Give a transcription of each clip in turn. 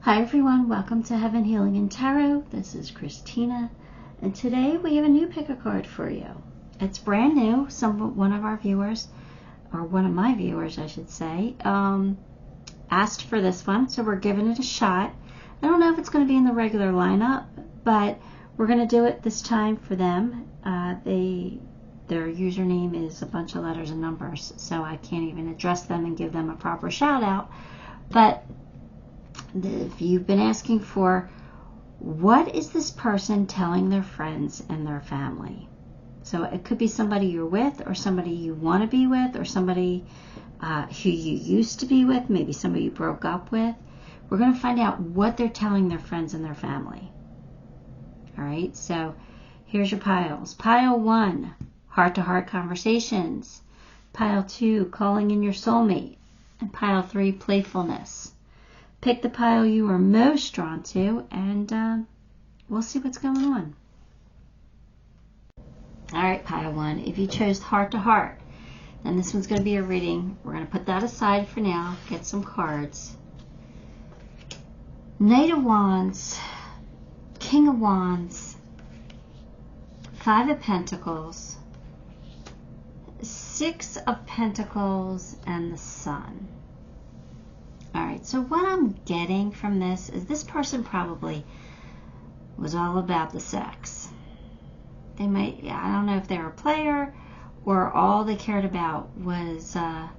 Hi everyone, welcome to Heaven Healing and Tarot. This is Christina, and today we have a new pick a card for you. It's brand new. One of our viewers, or one of my viewers I should say, asked for this one, so we're giving it a shot. I don't know if it's going to be in the regular lineup, but we're going to do it this time for them. Their username is a bunch of letters and numbers, so I can't even address them and give them a proper shout out. But if you've been asking for, what is this person telling their friends and their family? So it could be somebody you're with, or somebody you want to be with, or somebody who you used to be with, maybe somebody you broke up with. We're going to find out what they're telling their friends and their family. All right, so here's your piles. Pile 1, heart-to-heart conversations. Pile 2, calling in your soulmate. And pile 3, playfulness. Pick the pile you are most drawn to, and we'll see what's going on. All right, pile 1. If you chose heart to heart, then this one's going to be a reading. We're going to put that aside for now, get some cards. Knight of Wands, King of Wands, 5 of Pentacles, 6 of Pentacles, and the Sun. Alright, so what I'm getting from this person probably was all about the sex. They might, I don't know if they're a player or all they cared about was that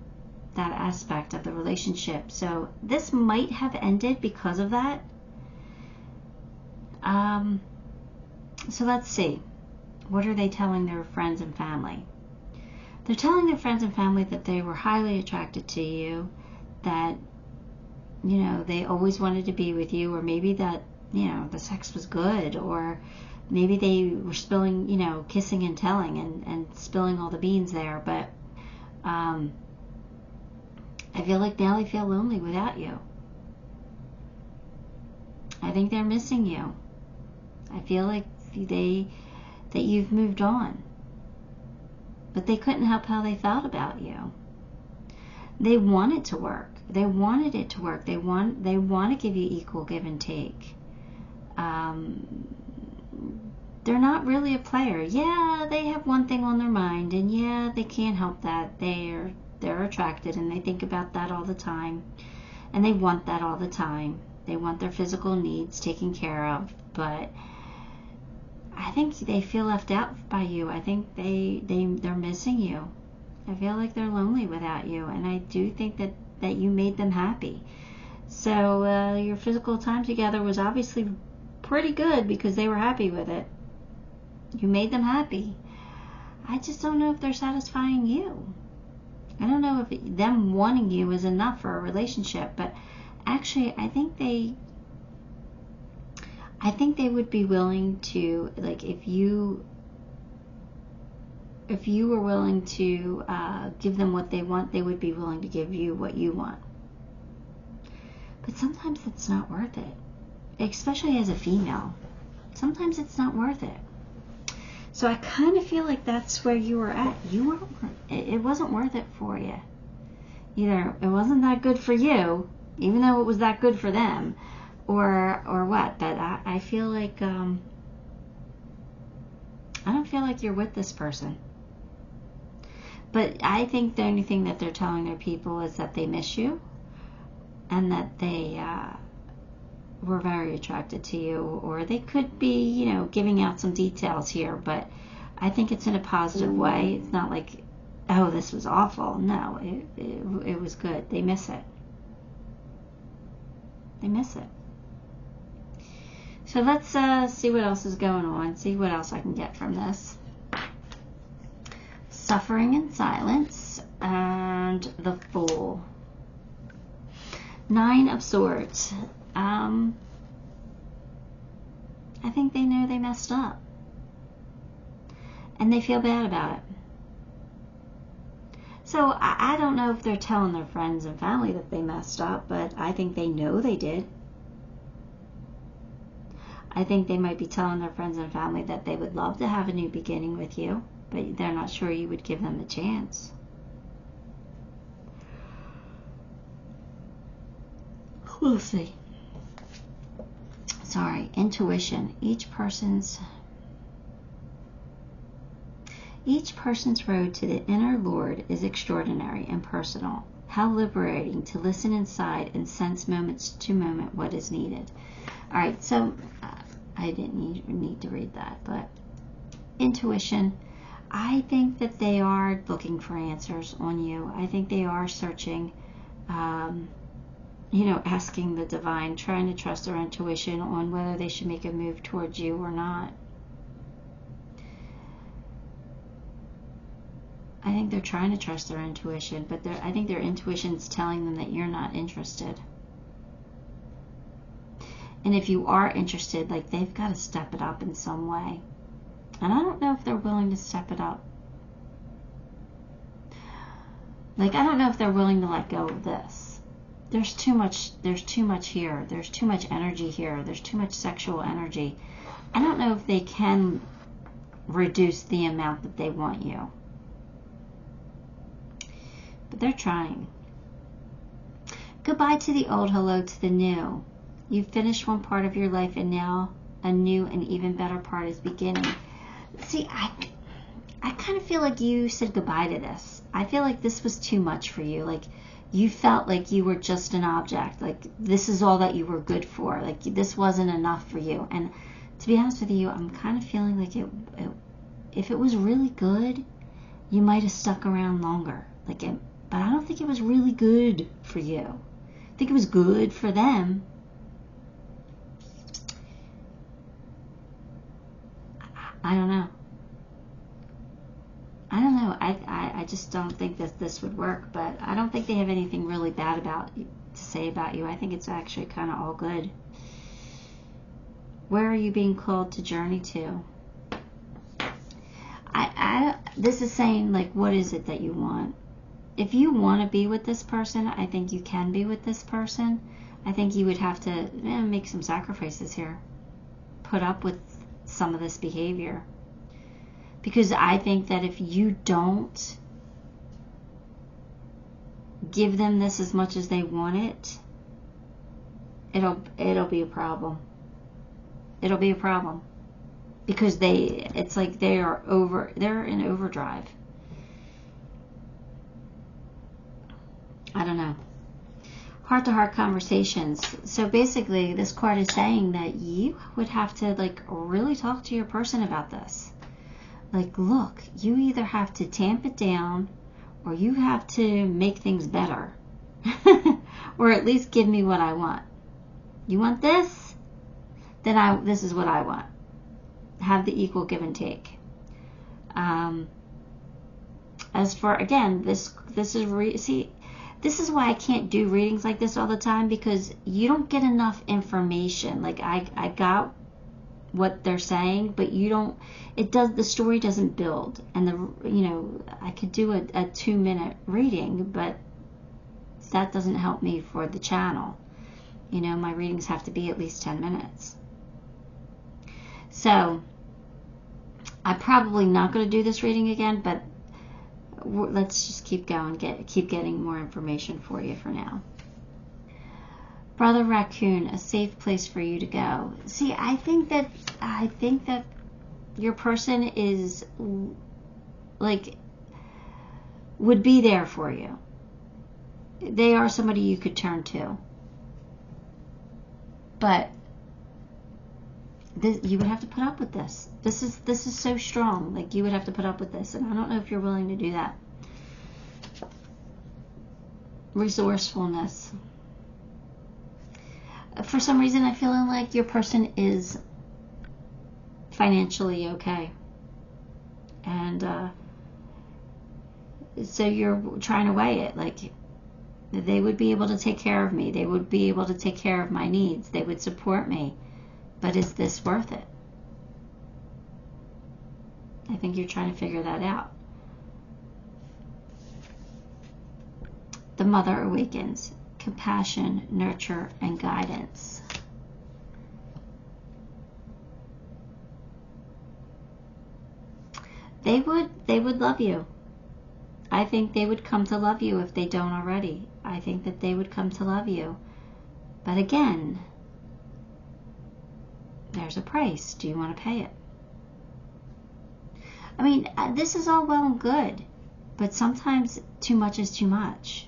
aspect of the relationship. So this might have ended because of that. So let's see. What are they telling their friends and family? They're telling their friends and family that they were highly attracted to you, that you know, they always wanted to be with you, or maybe that, you know, the sex was good, or maybe they were spilling, you know, kissing and telling and spilling all the beans there, but I feel like now they feel lonely without you. I think they're missing you. I feel like that you've moved on, but they couldn't help how they felt about you. They want it to work. They wanted it to work. They want to give you equal give and take. They're not really a player. Yeah, they have one thing on their mind, and yeah, they can't help that. They're attracted, and they think about that all the time, and they want that all the time. They want their physical needs taken care of, but I think they feel left out by you. I think they're missing you. I feel like they're lonely without you, and I do think that you made them happy. So your physical time together was obviously pretty good because they were happy with it. You made them happy. I just don't know if they're satisfying you. I don't know if them wanting you is enough for a relationship, but actually I think they would be willing to, like, if you were willing to give them what they want, they would be willing to give you what you want. But sometimes it's not worth it, especially as a female. Sometimes it's not worth it. So I kind of feel like that's where you were at. It wasn't worth it for you. Either it wasn't that good for you, even though it was that good for them, or what. But I feel like I don't feel like you're with this person. But I think the only thing that they're telling their people is that they miss you, and that they were very attracted to you, or they could be, you know, giving out some details here, but I think it's in a positive way. It's not like, oh, this was awful. No, it was good. They miss it. They miss it. So let's see what else is going on, see what else I can get from this. Suffering in silence, and the Fool. 9 of Swords. I think they know they messed up, and they feel bad about it. So I don't know if they're telling their friends and family that they messed up, but I think they know they did. I think they might be telling their friends and family that they would love to have a new beginning with you, but they're not sure you would give them a chance. We'll see. intuition. Each person's road to the inner Lord is extraordinary and personal. How liberating to listen inside and sense moments to moment what is needed. All right, so I didn't need to read that, but intuition. I think that they are looking for answers on you. I think they are searching, asking the divine, trying to trust their intuition on whether they should make a move towards you or not. I think they're trying to trust their intuition, but I think their intuition's telling them that you're not interested. And if you are interested, like, they've got to step it up in some way. And I don't know if they're willing to step it up. Like, I don't know if they're willing to let go of this. There's too much here. There's too much energy here. There's too much sexual energy. I don't know if they can reduce the amount that they want you. But they're trying. Goodbye to the old, hello to the new. You've finished one part of your life and now a new and even better part is beginning. See, I kind of feel like you said goodbye to this. I feel like this was too much for you. Like, you felt like you were just an object. Like, this is all that you were good for. Like, this wasn't enough for you. And to be honest with you, I'm kind of feeling like if it was really good, you might have stuck around longer. But I don't think it was really good for you. I think it was good for them. I don't know. I just don't think that this would work, but I don't think they have anything really bad to say about you. I think it's actually kind of all good. Where are you being called to journey to? This is saying, like, what is it that you want? If you want to be with this person, I think you can be with this person. I think you would have to make some sacrifices here. Put up with some of this behavior. Because I think that if you don't give them this as much as they want it, it'll be a problem. It'll be a problem. Because it's like they're in overdrive. I don't know. Heart-to-heart conversations. So basically, this card is saying that you would have to, like, really talk to your person about this. Like, look, you either have to tamp it down or you have to make things better. Or at least give me what I want. You want this? Then this is what I want. Have the equal give and take. As for, again, this is why I can't do readings like this all the time, because you don't get enough information. Like, I got what they're saying, but the story doesn't build. And I could do a 2-minute reading, but that doesn't help me for the channel. My readings have to be at least 10 minutes. So I'm probably not going to do this reading again, but let's just keep going, keep getting more information for you for now. Brother Raccoon, a safe place for you to go. See, I think that your person is, like, would be there for you. They are somebody you could turn to. But you would have to put up with this. This is so strong. Like, you would have to put up with this, and I don't know if you're willing to do that. Resourcefulness. For some reason, I'm feeling like your person is financially okay, and so you're trying to weigh it. Like, they would be able to take care of me. They would be able to take care of my needs. They would support me. But is this worth it? I think you're trying to figure that out. The Mother awakens. Compassion, nurture, and guidance. They would love you. I think they would come to love you if they don't already. I think that they would come to love you. But again, There's a price. Do you want to pay it? I mean, this is all well and good, but sometimes too much is too much.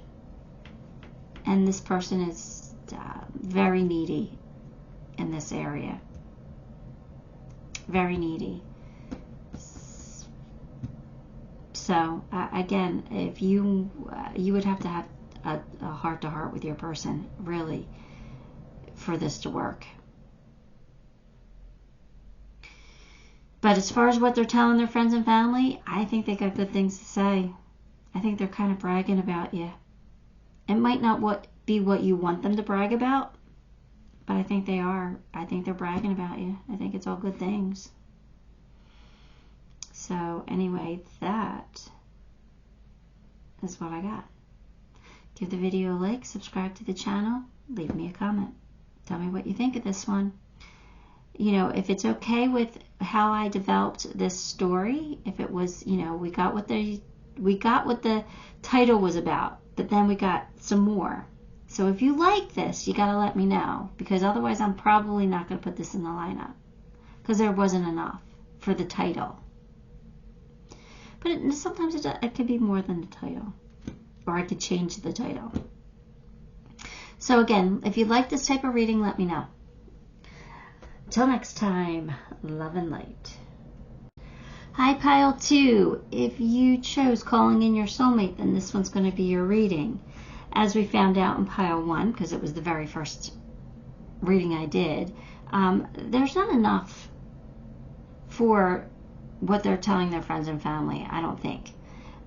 And this person is very needy in this area. Very needy. So, again, if you would have to have a heart-to-heart with your person, really, for this to work. But as far as what they're telling their friends and family, I think they got good things to say. I think they're kind of bragging about you. It might not be what you want them to brag about, but I think they are. I think they're bragging about you. I think it's all good things. So anyway, that is what I got. Give the video a like, subscribe to the channel, leave me a comment. Tell me what you think of this one. You know, if it's okay with how I developed this story, if it was, you know, we got what the title was about, but then we got some more. So if you like this, you got to let me know, because otherwise I'm probably not going to put this in the lineup, because there wasn't enough for the title. But sometimes it could be more than the title, or I could change the title. So again, if you like this type of reading, let me know. Till next time, love and light. Hi, Pile 2. If you chose calling in your soulmate, then this one's going to be your reading. As we found out in Pile 1, because it was the very first reading I did, there's not enough for what they're telling their friends and family, I don't think.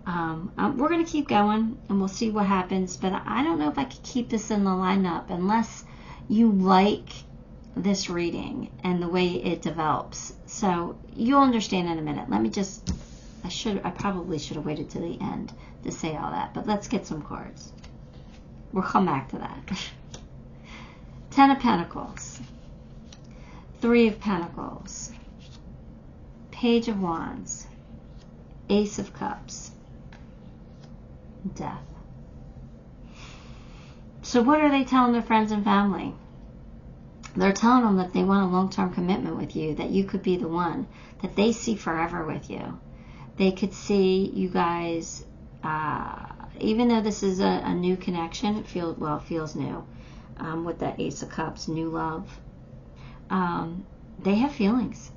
We're going to keep going, and we'll see what happens, but I don't know if I could keep this in the lineup unless you like this reading and the way it develops. So you'll understand in a minute. Let me just, I probably should have waited to the end to say all that, but let's get some cards. We'll come back to that. 10 of Pentacles, 3 of Pentacles, Page of Wands, Ace of Cups, Death. So what are they telling their friends and family? They're telling them that they want a long-term commitment with you, that you could be the one, that they see forever with you. They could see you guys, even though this is a new connection, it feels new, with that Ace of Cups, new love. They have feelings.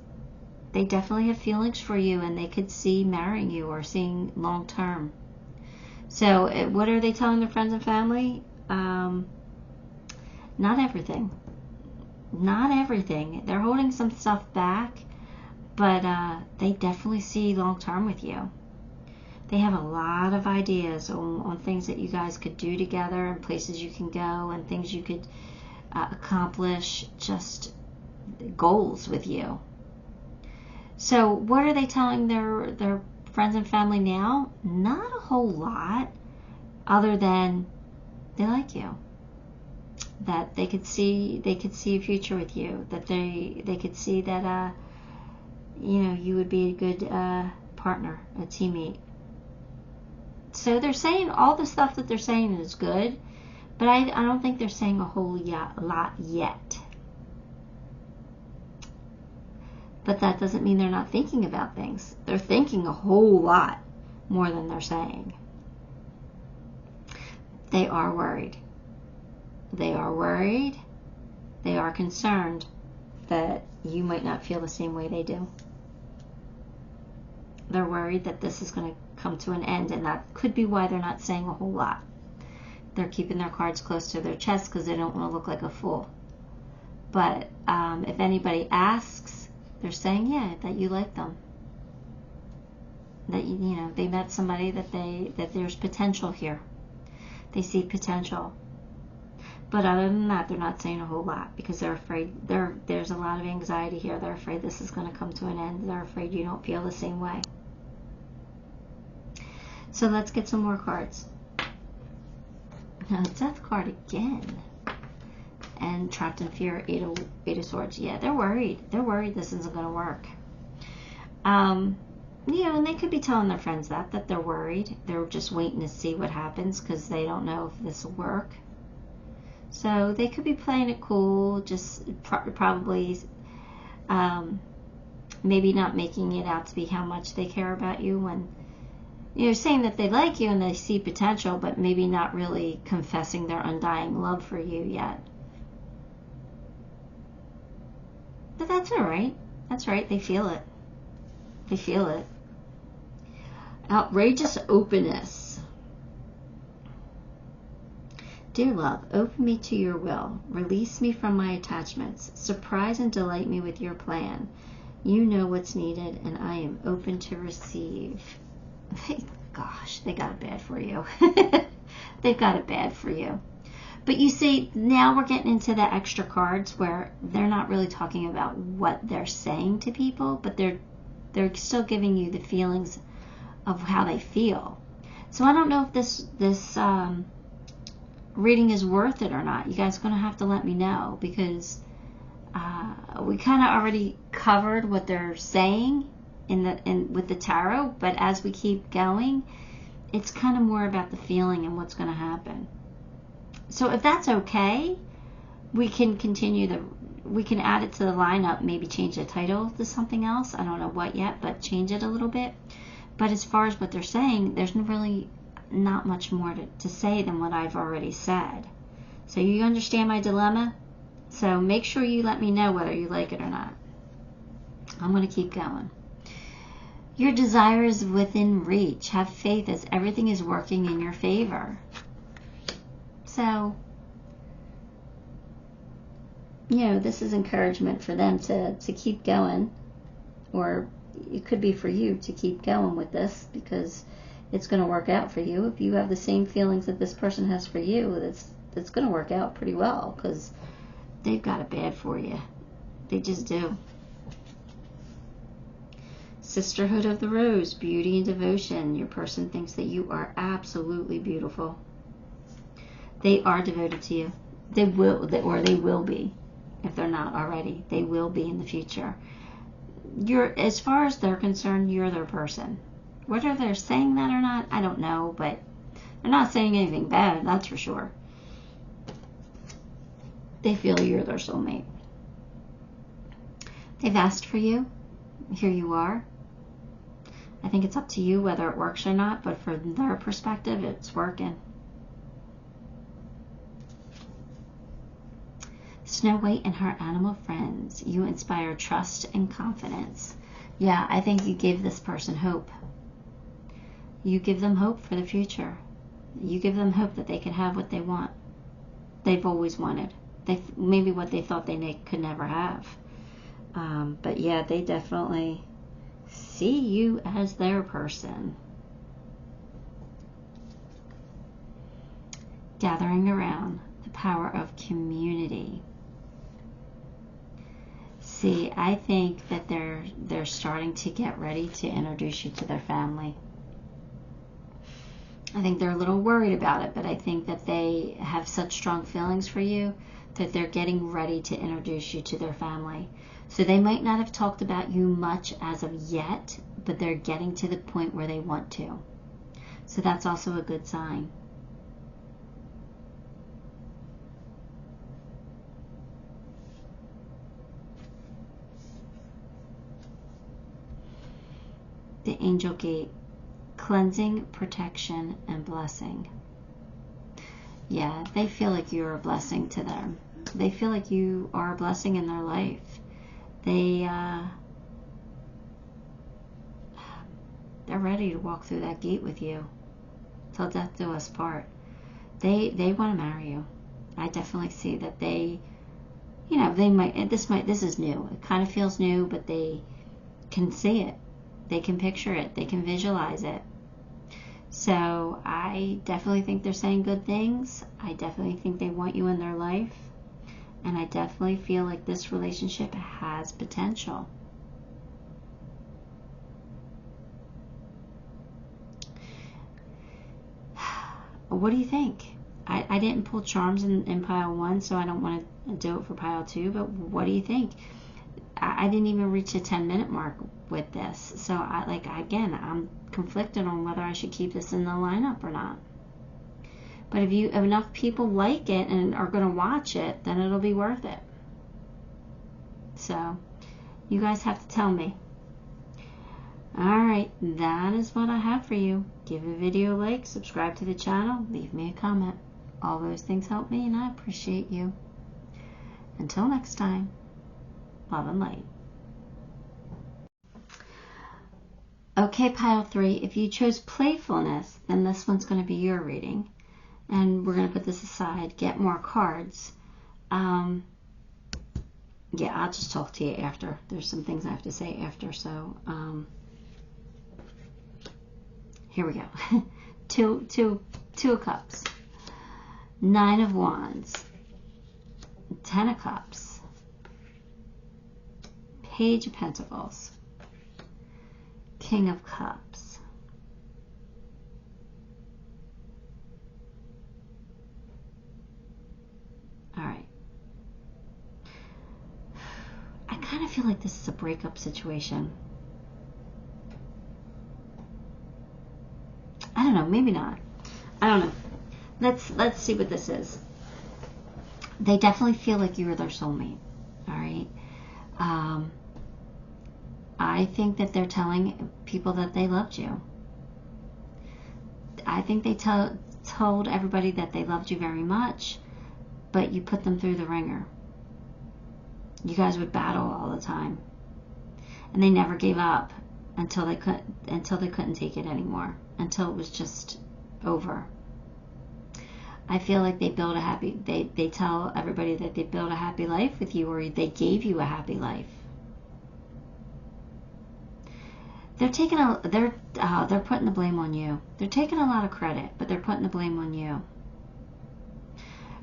They definitely have feelings for you, and they could see marrying you or seeing long-term. So what are they telling their friends and family? Not everything. Not everything. They're holding some stuff back, but they definitely see long-term with you. They have a lot of ideas on things that you guys could do together, and places you can go, and things you could accomplish, just goals with you. So what are they telling their friends and family now? Not a whole lot, other than they like you, that they could see a future with you, that they could see that you know, you would be a good partner, a teammate. So they're saying all the stuff that they're saying is good, but I don't think they're saying a whole lot yet. But that doesn't mean they're not thinking about things. They're thinking a whole lot more than they're saying. They are worried. They are worried. They are concerned that you might not feel the same way they do. They're worried that this is going to come to an end, and that could be why they're not saying a whole lot. They're keeping their cards close to their chest because they don't want to look like a fool. But if anybody asks, they're saying, yeah, that you like them. That, you know, they met somebody that there's potential here. They see potential. But other than that, they're not saying a whole lot, because they're afraid. There's a lot of anxiety here. They're afraid this is going to come to an end. They're afraid you don't feel the same way. So let's get some more cards. Now, Death card again. And Trapped in Fear, Eight of Swords. Yeah, they're worried. They're worried this isn't going to work. You know, and they could be telling their friends that they're worried. They're just waiting to see what happens because they don't know if this will work. So they could be playing it cool, just probably Maybe not making it out to be how much they care about you, when saying that they like you and they see potential, but maybe not really confessing their undying love for you yet. But that's all right. That's right. They feel it. They feel it. Outrageous openness. Dear love, open me to your will. Release me from my attachments. Surprise and delight me with your plan. You know what's needed, and I am open to receive. Gosh, they got it bad for you. They've got it bad for you. But you see, now we're getting into the extra cards where they're not really talking about what they're saying to people, but they're still giving you the feelings of how they feel. So I don't know if this reading is worth it or not. You guys are going to have to let me know, because we kind of already covered what they're saying with the tarot, but as we keep going, it's kind of more about the feeling and what's going to happen. So if that's okay, we can we can add it to the lineup, maybe change the title to something else. I don't know what yet, but change it a little bit. But as far as what they're saying, there's really not much more to say than what I've already said. So you understand my dilemma? So make sure you let me know whether you like it or not. I'm going to keep going. Your desire is within reach. Have faith as everything is working in your favor. So, this is encouragement for them to keep going. Or it could be for you to keep going with this, because it's going to work out for you. If you have the same feelings that this person has for you, it's going to work out pretty well, because they've got it bad for you. They just do. Sisterhood of the Rose, beauty and devotion. Your person thinks that you are absolutely beautiful. They are devoted to you. They will be. If they're not already, they will be in the future. As far as they're concerned, you're their person. Whether they're saying that or not, I don't know, but they're not saying anything bad, that's for sure. They feel you're their soulmate. They've asked for you. Here you are. I think it's up to you whether it works or not, but from their perspective, it's working. Snow White and her animal friends. You inspire trust and confidence. Yeah, I think you give this person hope. You give them hope for the future. You give them hope that they can have what they want. They've always wanted. Maybe what they thought they could never have. But yeah, they definitely see you as their person. Gathering around. The power of community. See, I think that they're starting to get ready to introduce you to their family. I think they're a little worried about it, but I think that they have such strong feelings for you that they're getting ready to introduce you to their family. So they might not have talked about you much as of yet, but they're getting to the point where they want to. So that's also a good sign. The Angel Gate. Cleansing, protection, and blessing. Yeah, they feel like you're a blessing to them. They feel like you are a blessing in their life. They're ready to walk through that gate with you till death do us part. They want to marry you. I definitely see that they might. This is new. It kind of feels new, but they can see it. They can picture it. They can visualize it. So I definitely think they're saying good things. I definitely think they want you in their life. And I definitely feel like this relationship has potential. What do you think? I didn't pull charms in pile 1, so I don't want to do it for pile 2, but what do you think? I didn't even reach the 10-minute mark with this. So I'm conflicted on whether I should keep this in the lineup or not. But if enough people like it and are going to watch it, then it'll be worth it. So You guys have to tell me. Alright, that is what I have for you. Give the video a like, subscribe to the channel, leave me a comment. All those things help me and I appreciate you. Until next time, love and light. Okay, pile 3, if you chose Playfulness, then this one's going to be your reading. And we're going to put this aside, get more cards. Yeah, I'll just talk to you after. There's some things I have to say after, so here we go. Two of Cups, 9 of Wands, 10 of Cups, Page of Pentacles, King of Cups, all right. I kind of feel like this is a breakup situation. I don't know, maybe not. I don't know. Let's see what this is. They definitely feel like you are their soulmate. All right. I think that they're telling people that they loved you. I think they told everybody that they loved you very much, but you put them through the ringer. You guys would battle all the time, and they never gave up until they couldn't take it anymore, until it was just over. I feel like they build a happy. They tell everybody that they built a happy life with you, or they gave you a happy life. They're taking they're putting the blame on you. They're taking a lot of credit, but they're putting the blame on you.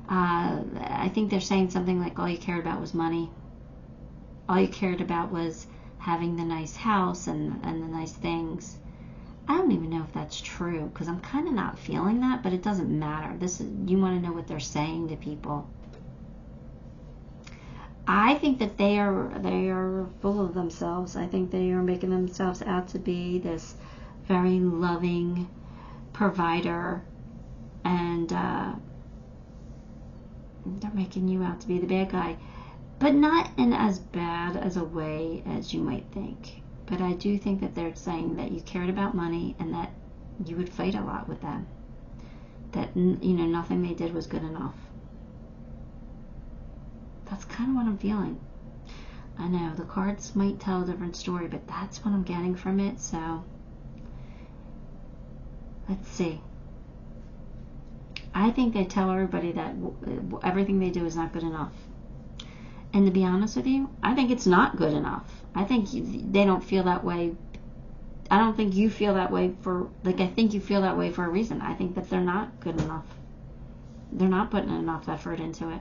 I think they're saying something like all you cared about was money. All you cared about was having the nice house and the nice things. I don't even know if that's true, because I'm kind of not feeling that, but it doesn't matter. You want to know what they're saying to people. I think that they are full of themselves. I think they are making themselves out to be this very loving provider, and they're making you out to be the bad guy. But not in as bad as a way as you might think. But I do think that they're saying that you cared about money and that you would fight a lot with them. That, nothing they did was good enough. That's kind of what I'm feeling. I know, the cards might tell a different story, but that's what I'm getting from it, so let's see. I think they tell everybody that everything they do is not good enough. And to be honest with you, I think it's not good enough. I think they don't feel that way. I don't think you feel that way I think you feel that way for a reason. I think that they're not good enough. They're not putting enough effort into it.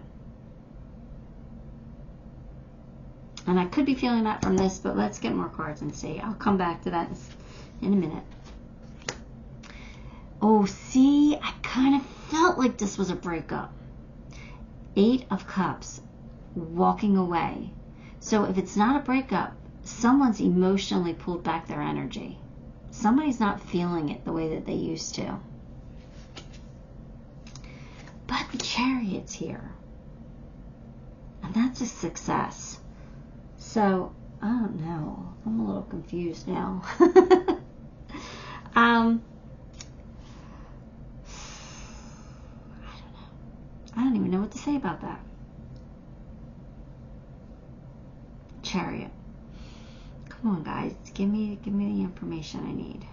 And I could be feeling that from this, but let's get more cards and see. I'll come back to that in a minute. Oh, see, I kind of felt like this was a breakup. 8 of Cups. Walking away. So if it's not a breakup, someone's emotionally pulled back their energy. Somebody's not feeling it the way that they used to. But the Chariot's here. And that's a success. So, I don't know. I'm a little confused now. I don't even know what to say about that. Chariot. Come on, guys. Give me the information I need.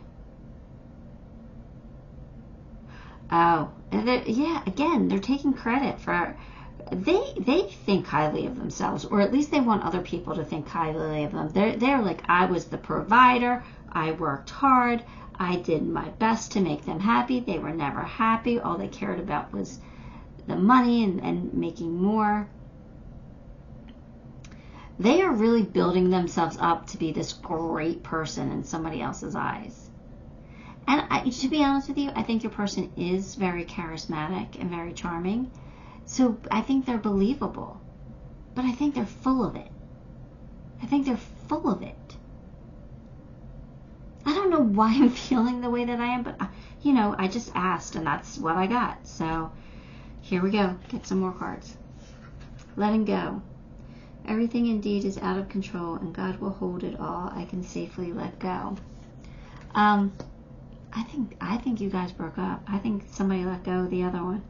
Oh, yeah, again, they're taking credit for... They think highly of themselves, or at least they want other people to think highly of them. They're like, I was the provider. I worked hard. I did my best to make them happy. They were never happy. All they cared about was the money and making more. They are really building themselves up to be this great person in somebody else's eyes. And to be honest with you, I think your person is very charismatic and very charming. So I think they're believable. But I think they're full of it. I think they're full of it. I don't know why I'm feeling the way that I am, but, I just asked, and that's what I got. So here we go. Get some more cards. Letting go. Everything indeed is out of control, and God will hold it all. I can safely let go. I think you guys broke up. I think somebody let go of the other one.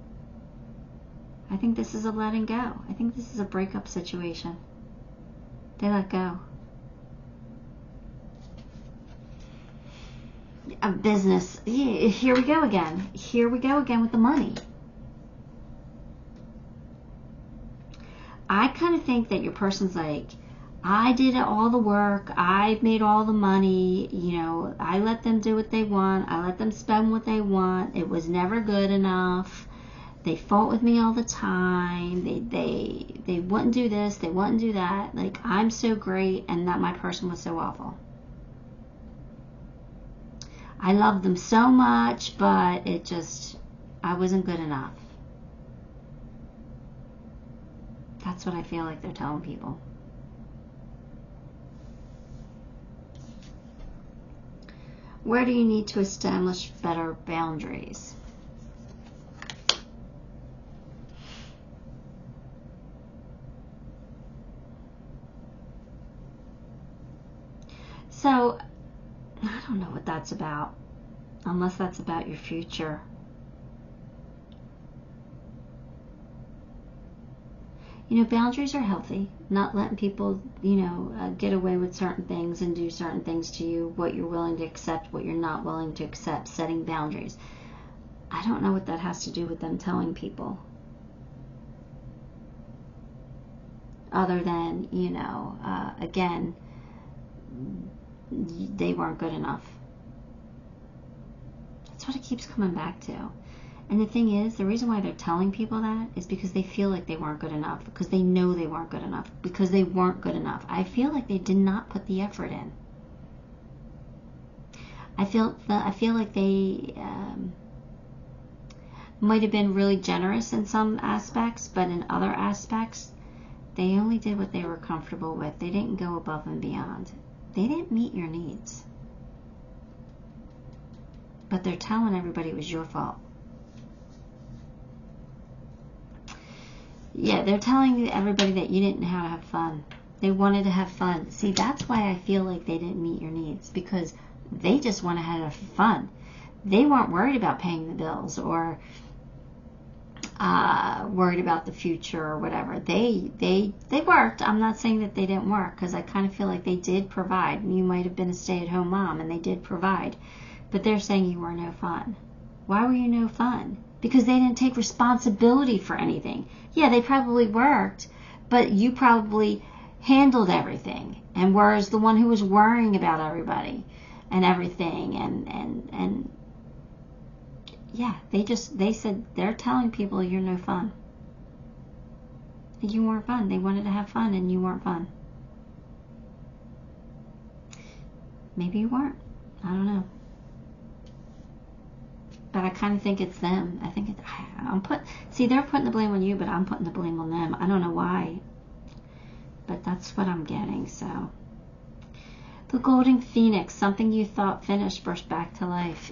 I think this is a letting go. I think this is a breakup situation. They let go. A business. Yeah, here we go again. Here we go again with the money. I kind of think that your person's like, I did all the work, I made all the money, you know, I let them do what they want, I let them spend what they want, it was never good enough, they fought with me all the time, they wouldn't do this, they wouldn't do that, like, I'm so great, and that my person was so awful. I loved them so much, but it just, I wasn't good enough. That's what I feel like they're telling people. Where do you need to establish better boundaries? So, I don't know what that's about, unless that's about your future. You know, boundaries are healthy. Not letting people, you know, get away with certain things and do certain things to you. What you're willing to accept, what you're not willing to accept. Setting boundaries. I don't know what that has to do with them telling people. Other than, you know, again, they weren't good enough. That's what it keeps coming back to. And the thing is, the reason why they're telling people that is because they feel like they weren't good enough, because they know they weren't good enough, because they weren't good enough. I feel like they did not put the effort in. I feel like they might have been really generous in some aspects, but in other aspects, they only did what they were comfortable with. They didn't go above and beyond. They didn't meet your needs. But they're telling everybody it was your fault. Yeah, they're telling everybody that you didn't know how to have fun. They wanted to have fun. See, that's why I feel like they didn't meet your needs, because they just wanted to have fun. They weren't worried about paying the bills or worried about the future or whatever. They worked. I'm not saying that they didn't work, because I kind of feel like they did provide. You might have been a stay-at-home mom, and they did provide. But they're saying you were no fun. Why were you no fun? Because they didn't take responsibility for anything. Yeah, they probably worked, but you probably handled everything, and whereas the one who was worrying about everybody and everything, and yeah, they said they're telling people you're no fun. You weren't fun. They wanted to have fun, and you weren't fun. Maybe you weren't. I don't know. But I kind of think it's them. I think they're putting the blame on you, but I'm putting the blame on them. I don't know why, but that's what I'm getting. So, the golden phoenix, something you thought finished burst back to life.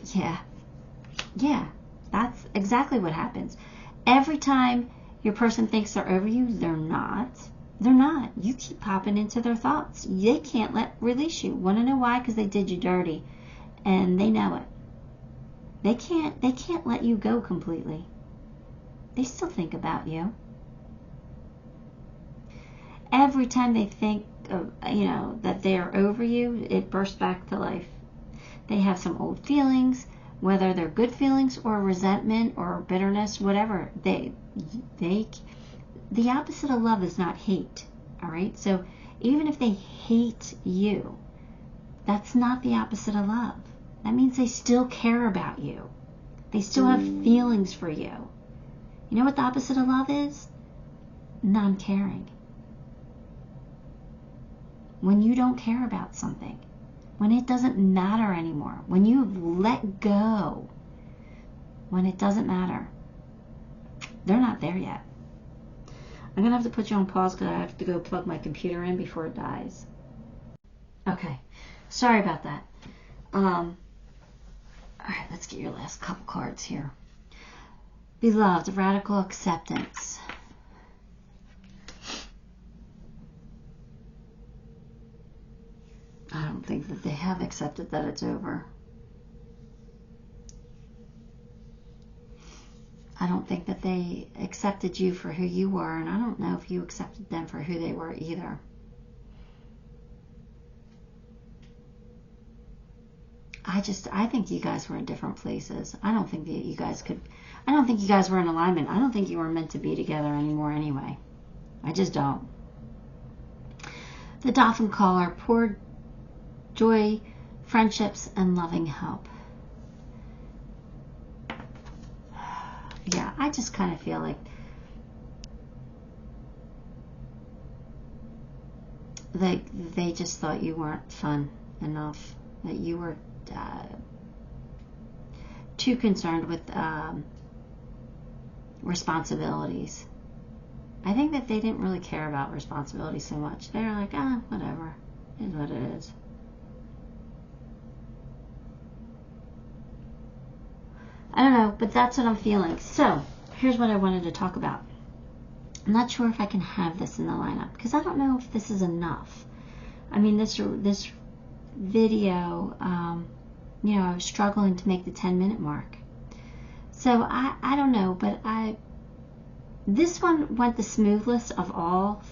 Yeah, that's exactly what happens. Every time your person thinks they're over you, they're not. They're not. You keep popping into their thoughts. They can't release you. Want to know why? Because they did you dirty, and they know it. They can't let you go completely. They still think about you. Every time they think that they're over you, it bursts back to life. They have some old feelings, whether they're good feelings or resentment or bitterness, whatever. The opposite of love is not hate. All right? So even if they hate you, that's not the opposite of love. That means they still care about you. They still have feelings for you. You know what the opposite of love is? Non-caring. When you don't care about something. When it doesn't matter anymore. When you've let go. When it doesn't matter. They're not there yet. I'm going to have to put you on pause because I have to go plug my computer in before it dies. Okay. Sorry about that. Alright, let's get your last couple cards here. Beloved, radical acceptance. don't think that they have accepted that it's over. I don't think that they accepted you for who you were, and I don't know if you accepted them for who they were either. I think you guys were in different places. I don't think that you guys were in alignment. I don't think you were meant to be together anymore anyway. I just don't. The Dolphin Caller, pour joy, friendships, and loving help. Yeah, I just kind of feel like they just thought you weren't fun enough, that you were too concerned with responsibilities. I think that they didn't really care about responsibility so much. They were like, whatever, it is what it is. I don't know, but that's what I'm feeling. So, here's what I wanted to talk about. I'm not sure if I can have this in the lineup, because I don't know if this is enough. I mean, this video, I was struggling to make the 10-minute mark. So, I don't know, but this one went the smoothest of all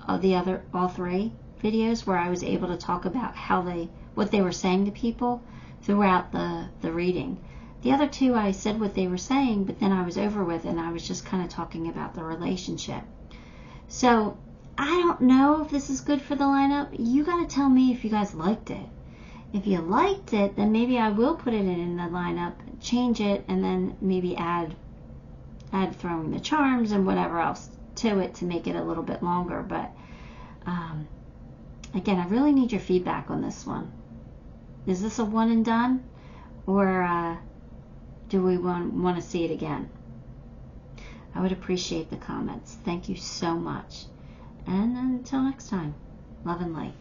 three videos, where I was able to talk about what they were saying to people throughout the reading. The other two, I said what they were saying, but then I was over with, and I was just kind of talking about the relationship. So, I don't know if this is good for the lineup. You got to tell me if you guys liked it. If you liked it, then maybe I will put it in the lineup, change it, and then maybe add throwing the charms and whatever else to it to make it a little bit longer. But, again, I really need your feedback on this one. Is this a one and done? Or, do we want to see it again? I would appreciate the comments. Thank you so much. And until next time, love and light.